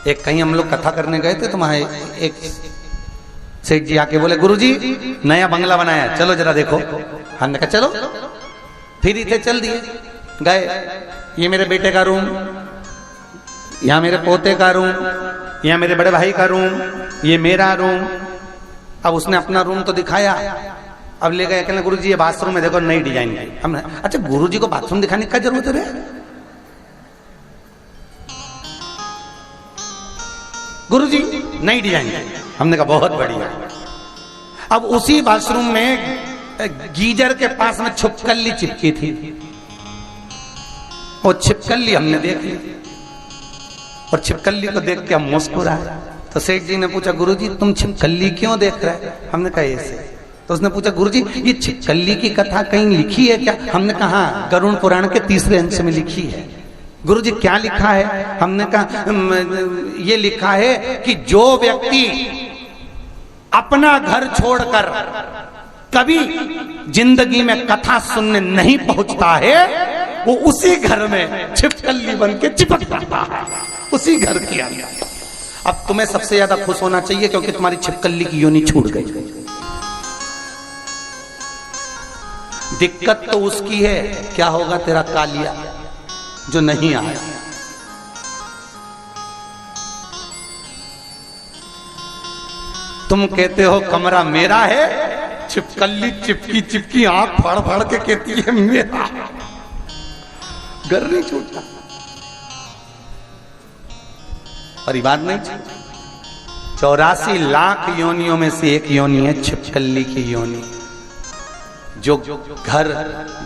एक कहीं हम लोग कथा करने गए थे तो वहां एक सेठ जी आके बोले, गुरुजी नया बंगला बनाया, चलो जरा देखो। हमने कहा चलो, फिर ही थे, चल दिए। गए, ये मेरे बेटे का रूम, यहाँ मेरे पोते का रूम, यहाँ मेरे बड़े भाई का रूम, ये मेरा रूम। अब उसने अपना रूम तो दिखाया, अब ले गए, कहने गुरुजी ये बाथरूम है, देखो नई डिजाइन की। हमने, अच्छा गुरुजी को बाथरूम दिखाने की क्या जरूरत है? गुरुजी नई डिजाइन। हमने कहा बहुत बढ़िया। अब उसी बाथरूम में गीजर के पास में छिपकली चिपकी थी, वो छिपकली हमने देख ली और छिपकली को देख के हम मुस्कुराए। तो सेठ जी ने पूछा, गुरुजी तुम छिपकली क्यों देख रहे? हमने कहा ऐसे। तो उसने पूछा, गुरुजी ये छिपकली की कथा कहीं लिखी है क्या? हमने कहा गरुड़ पुराण के 3रे अंश में लिखी है। गुरुजी क्या लिखा है? हमने कहा ये लिखा है कि जो व्यक्ति अपना घर छोड़कर कभी जिंदगी में कथा सुनने नहीं पहुंचता है, वो उसी घर में छिपकली बन के चिपक जाता है, उसी घर के अंदर। अब तुम्हें सबसे ज्यादा खुश होना चाहिए क्योंकि तुम्हारी छिपकली की योनि छूट गई। दिक्कत तो उसकी है, क्या होगा तेरा कालिया जो नहीं आया। तुम कहते हो कमरा मेरा है, छिपकली चिपकी चिपकी आंख फाड़ फाड़ के कहती है मेरा। घर नहीं छूटा और ये बात नहीं। 84 लाख योनियों में से एक योनि है छिपकली की योनि, जो घर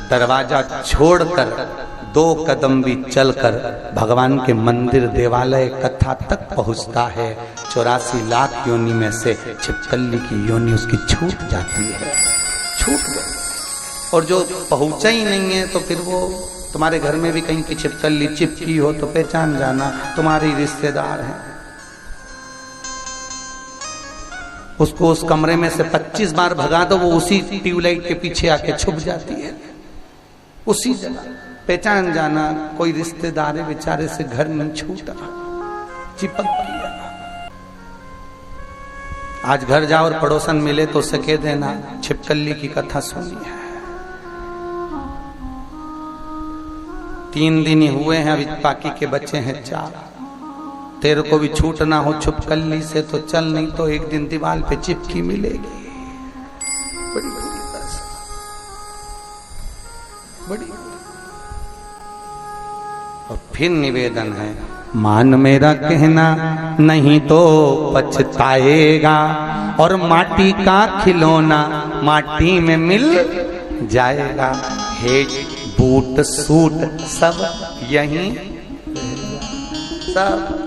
दरवाजा छोड़कर 2 कदम भी चलकर भगवान के मंदिर देवालय कथा तक पहुंचता है। 84 लाख योनि में से छिपकली की योनि उसकी छूट जाती है, छूट गई। और जो पहुंचा ही नहीं है तो फिर वो तुम्हारे घर में भी कहीं की छिपकली चिपकी हो तो पहचान जाना तुम्हारी रिश्तेदार है। उसको उस कमरे में से 25 बार भगा दो, वो उसी ट्यूबलाइट के पीछे आके छुप जाती है, उसी जगह। पहचान जाना कोई रिश्तेदार है, बेचारे से घर नहीं छूटा, चिपक गया। आज घर जाओ और पड़ोसन मिले तो उसे कह देना छिपकली की कथा सुनी है। 3 दिन ही हुए हैं, अभी बाकी के बच्चे हैं 4। तेरे को भी छूटना हो छिपकली से तो चल, नहीं तो एक दिन दीवार पे चिपकी मिलेगी। बड़ी बड़ी और फिर निवेदन है, मान मेरा कहना नहीं तो पछताएगा, और माटी का खिलौना माटी में मिल जाएगा। हेट बूट सूट सब यहीं सब